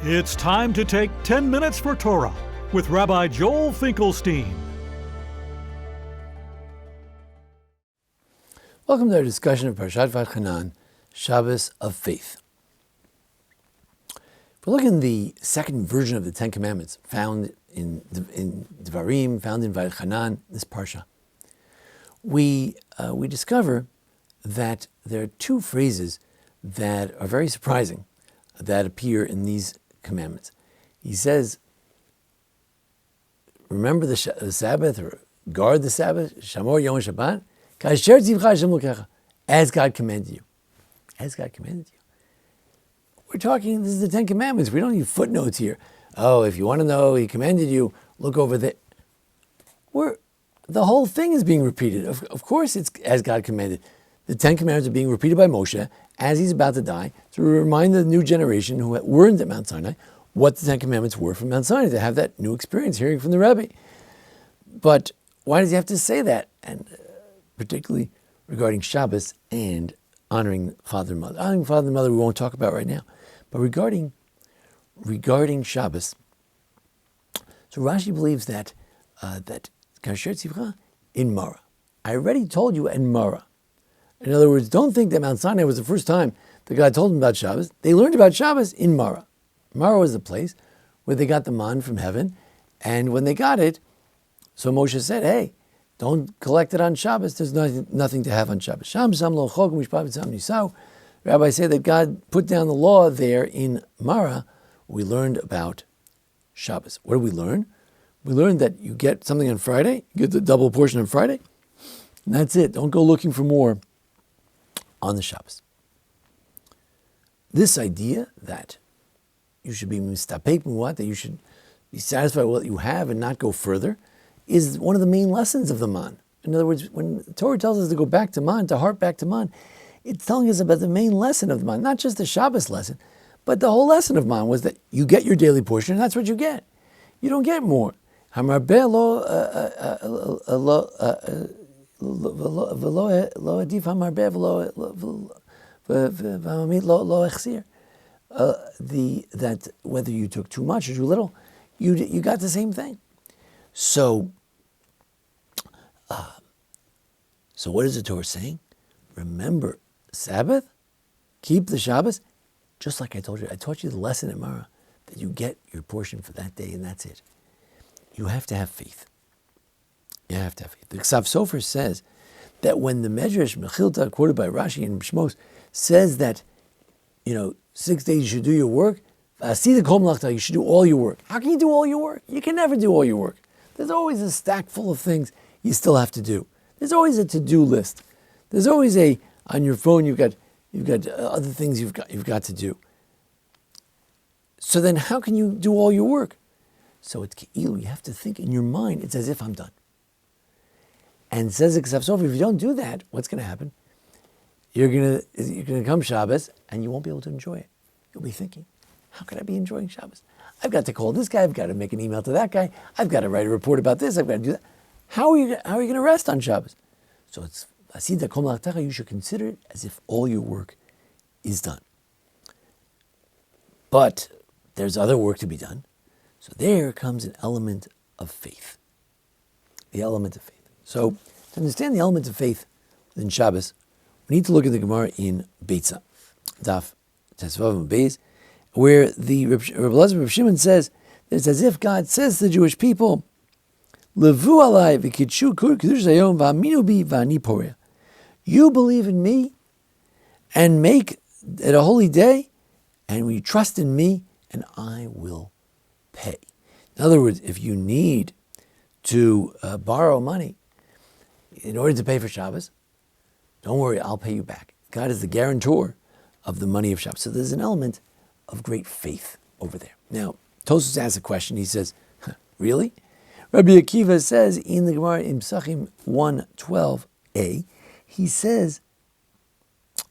It's time to take 10 minutes for Torah with Rabbi Joel Finkelstein. Welcome to our discussion of Parashat Vaychanan, Shabbos of Faith. If we're looking at the second version of the Ten Commandments found in Devarim, found in Vaychanan, this Parsha, we discover that there are two phrases that are very surprising that appear in these commandments. He says, remember the Sabbath, or guard the Sabbath, Shamor Yom Shabbat, as God commanded you. As God commanded you. We're talking, this is the Ten Commandments. We don't need footnotes here. Oh, if you want to know, He commanded you, look over there. The whole thing is being repeated. Of course it's as God commanded. The Ten Commandments are being repeated by Moshe as he's about to die to remind the new generation who weren't at Mount Sinai what the Ten Commandments were from Mount Sinai, to have that new experience hearing from the Rebbe. But why does he have to say that? And particularly regarding Shabbos and honoring father and mother. Honoring father and mother we won't talk about right now. But regarding Shabbos, so Rashi believes that Kasher Tzivcha in Mara. I already told you in Mara. In other words, don't think that Mount Sinai was the first time that God told them about Shabbos. They learned about Shabbos in Mara. Mara was the place where they got the man from heaven, and when they got it, so Moshe said, hey, don't collect it on Shabbos. There's nothing to have on Shabbos. Rabbi said that God put down the law there in Mara. We learned about Shabbos. What did we learn? We learned that you get something on Friday, you get the double portion on Friday, and that's it. Don't go looking for more on the Shabbos. This idea that you should be mistapek muat, that you should be satisfied with what you have and not go further, is one of the main lessons of the man. In other words, when the Torah tells us to go back to man, to hark back to man, it's telling us about the main lesson of the man, not just the Shabbos lesson, but the whole lesson of man was that you get your daily portion, and that's what you get. You don't get more. That whether you took too much or too little, you got the same thing. So what is the Torah saying? Remember Sabbath, keep the Shabbos, just like I told you. I taught you the lesson in Mara, that you get your portion for that day and that's it. You have to have faith. You have to have faith. The Ksav Sofer says that when the Medrash Mechilta, quoted by Rashi and Shmos, says that 6 days you should do your work, you should do all your work. How can you do all your work? You can never do all your work. There's always a stack full of things you still have to do. There's always a to-do list. There's always on your phone you've got other things you've got to do. So then how can you do all your work? So it's ke'ilu. You have to think in your mind, it's as if I'm done. And says the Ksav Sofer, if you don't do that, what's going to happen? You're going to come Shabbos and you won't be able to enjoy it. You'll be thinking, how could I be enjoying Shabbos? I've got to call this guy. I've got to make an email to that guy. I've got to write a report about this. I've got to do that. How are you going to rest on Shabbos? So it's asida kol malachtecha. You should consider it as if all your work is done. But there's other work to be done. So there comes an element of faith. The element of faith. So to understand the element of faith in Shabbos, we need to look at the Gemara in Beitza, Daf Tesvav Beis, where the Reb Elazar Reb Shimon says that it's as if God says to the Jewish people, "Levu alai v'kidshu kedushas hayom v'aminu bi v'ani poreh." You believe in me and make it a holy day, and we trust in me, and I will pay. In other words, if you need to borrow money in order to pay for Shabbos, don't worry, I'll pay you back. God is the guarantor of the money of Shabbos. So there's an element of great faith over there. Now, Tosfos asks a question. He says, really? Rabbi Akiva says in the Gemara in Psachim 1:12a, he says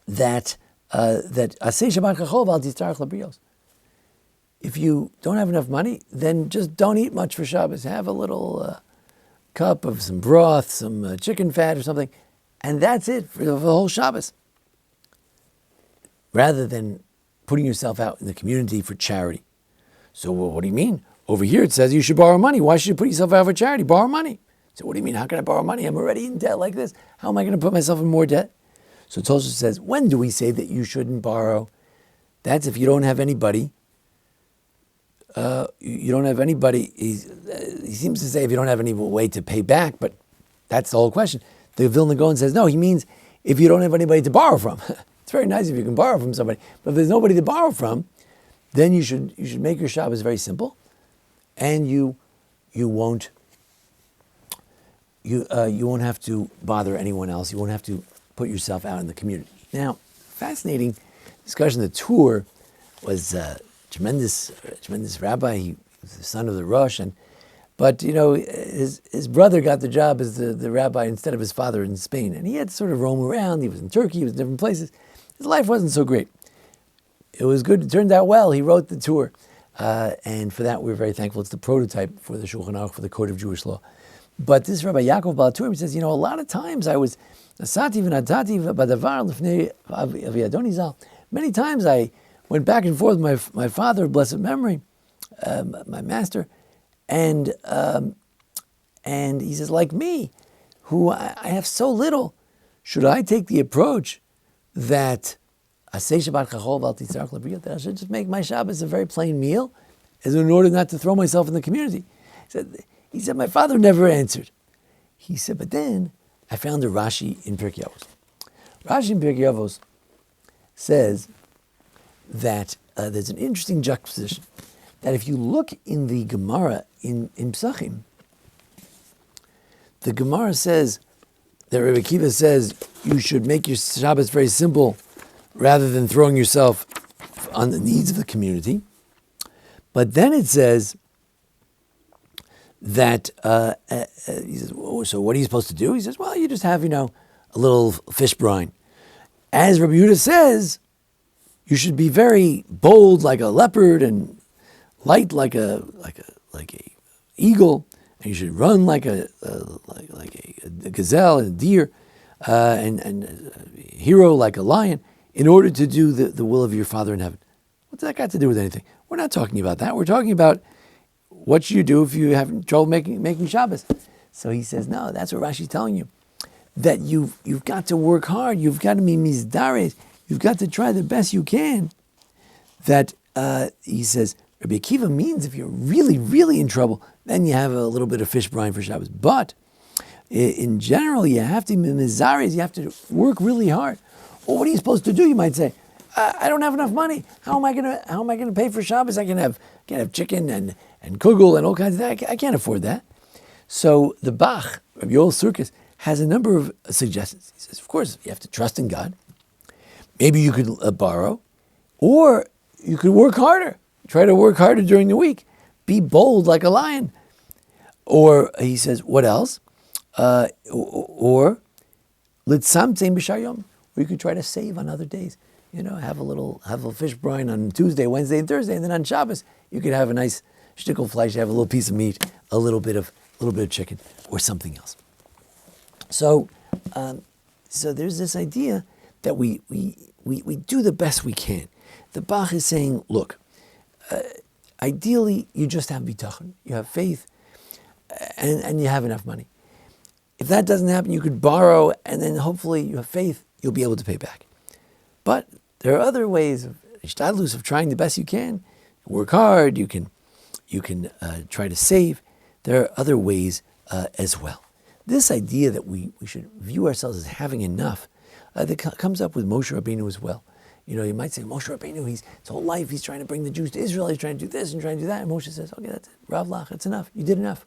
that Aseh Shabbat Chachol Al Tistarach Labrios. If you don't have enough money, then just don't eat much for Shabbos. Have a little cup of some broth, some chicken fat or something, and that's it for the whole Shabbos. Rather than putting yourself out in the community for charity. So what do you mean? Over here it says you should borrow money. Why should you put yourself out for charity? Borrow money. So what do you mean? How can I borrow money? I'm already in debt like this. How am I going to put myself in more debt? So Tosfos says, when do we say that you shouldn't borrow? That's if you don't have anybody. You don't have anybody. He seems to say if you don't have any way to pay back, but that's the whole question. The Vilna Gaon says, no, he means if you don't have anybody to borrow from. It's very nice if you can borrow from somebody, but if there's nobody to borrow from, then you should make your Shabbos very simple, and you won't have to bother anyone else. You won't have to put yourself out in the community. Now, fascinating discussion. The tour was tremendous rabbi. He was the son of the Rosh, but his brother got the job as the rabbi instead of his father in Spain, and he had to sort of roam around. He was in Turkey. He was in different places. His life wasn't so great. It was good. It turned out well. He wrote the tour, and for that we're very thankful. It's the prototype for the Shulchan Aruch, for the Code of Jewish Law. But this Rabbi Yaakov Baal Turim says, a lot of times I was asati v'natati b'davar l'fnei avi Adoni Zal. Many times I went back and forth with my father, blessed memory, my master, and he says, like me, who I have so little, should I take the approach that I should just make my Shabbos a very plain meal, as in order not to throw myself in the community? He said, my father never answered. He said, but then I found a Rashi in Pirkei Avos. Rashi in Pirkei Avos says that there's an interesting juxtaposition, that if you look in the Gemara in Psachim, the Gemara says that Rebbe Akiva says you should make your Shabbos very simple rather than throwing yourself on the needs of the community. But then it says that, he says, so what are you supposed to do? He says, well, you just have, a little fish brine. As Rabbi Yehuda says, you should be very bold like a leopard and light like a eagle, and you should run like a gazelle and a deer, and hero like a lion, in order to do the will of your Father in heaven. What's that got to do with anything? We're not talking about that. We're talking about what should you do if you have trouble making Shabbos. So he says, no, that's what Rashi's telling you. That you've got to work hard. You've got to be mizdares. You've got to try the best you can. That, he says, Rabbi Akiva means if you're really, really in trouble, then you have a little bit of fish brine for Shabbos. But in general, you have to be mizares. You have to work really hard. Well, what are you supposed to do? You might say, I don't have enough money. How am I gonna pay for Shabbos? I can have chicken and kugel and all kinds of that. I can't afford that. So the Bach, Rabbi Yoel Surkis, has a number of suggestions. He says, of course, you have to trust in God. Maybe you could borrow, or you could work harder. Try to work harder during the week. Be bold like a lion. Or he says, what else? Or litzamtzem b'shar yom. Or you could try to save on other days. Have a fish brine on Tuesday, Wednesday, and Thursday, and then on Shabbos you could have a nice shtickle fleisch, have a little piece of meat, a little bit of chicken, or something else. So there's this idea that we do the best we can. The Bach is saying, look, ideally you just have bitachon, you have faith, and you have enough money. If that doesn't happen, you could borrow, and then hopefully you have faith, you'll be able to pay back. But there are other ways of ishtadlus, of trying the best you can. Work hard. You can try to save. There are other ways as well. This idea that we should view ourselves as having enough that comes up with Moshe Rabbeinu as well. You might say Moshe Rabbeinu, his whole life he's trying to bring the Jews to Israel. He's trying to do this and trying to do that. And Moshe says, okay, that's it. Rav Lach, that's enough. You did enough.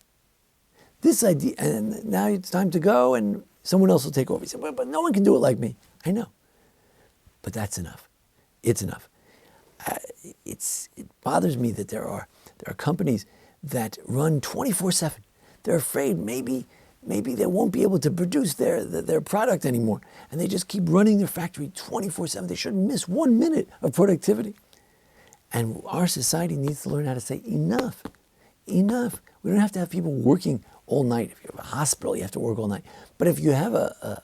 This idea, and now it's time to go, and someone else will take over. He said, but no one can do it like me. I know. But that's enough. It's enough. It bothers me that there are companies that run 24/7. They're afraid maybe they won't be able to produce their product anymore, and they just keep running their factory 24/7. They shouldn't miss 1 minute of productivity. And our society needs to learn how to say enough. Enough. We don't have to have people working all night. If you have a hospital, you have to work all night. But if you have a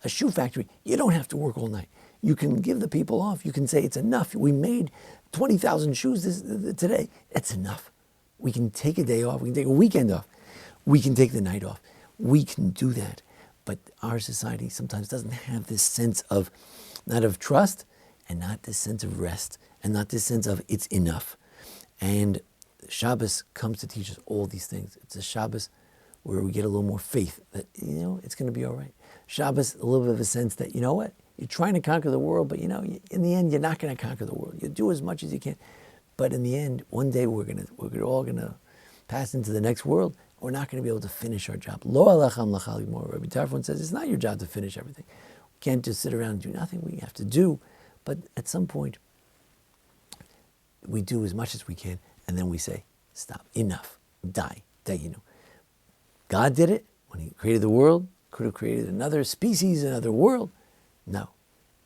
shoe factory, you don't have to work all night. You can give the people off. You can say it's enough. We made 20,000 shoes today. That's enough. We can take a day off. We can take a weekend off. We can take the night off. We can do that. But our society sometimes doesn't have this sense of, not of trust, and not this sense of rest, and not this sense of it's enough. And Shabbos comes to teach us all these things. It's a Shabbos where we get a little more faith that, it's going to be all right. Shabbos, a little bit of a sense that, you know what? You're trying to conquer the world, but in the end, you're not going to conquer the world. You'll do as much as you can. But in the end, one day we're all going to pass into the next world. We're not going to be able to finish our job. Lo alacham lachal yigmor. Rabbi Tarfon says it's not your job to finish everything. We can't just sit around and do nothing. We have to do. But at some point, we do as much as we can, and then we say, stop, enough, die. God did it when he created the world, could have created another species, another world. No,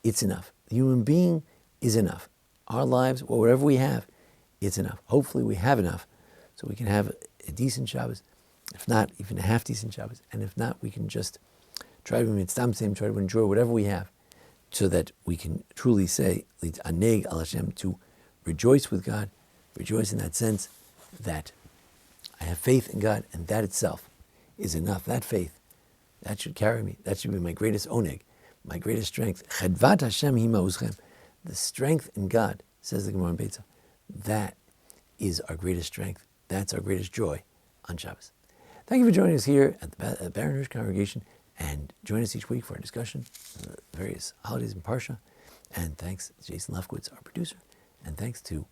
it's enough. The human being is enough. Our lives, or whatever we have, it's enough. Hopefully we have enough so we can have a decent Shabbos, if not even a half decent Shabbos, and if not, we can just try to enjoy whatever we have so that we can truly say, Aneg al Hashem, to rejoice with God, rejoice in that sense that I have faith in God, and that itself is enough. That faith, that should carry me. That should be my greatest oneg, my greatest strength. Chedvat Hashem hi ma'uzchem. The strength in God, says the Gemara in Beitza, that is our greatest strength. That's our greatest joy on Shabbos. Thank you for joining us here at the Baron Hirsch Congregation, and join us each week for a discussion of the various holidays in Parsha. And thanks to Jason Lefkowitz, our producer, and thanks to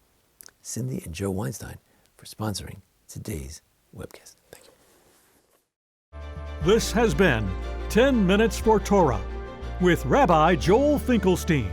Cindy and Joe Weinstein for sponsoring today's webcast. Thank you. This has been 10 Minutes for Torah with Rabbi Joel Finkelstein.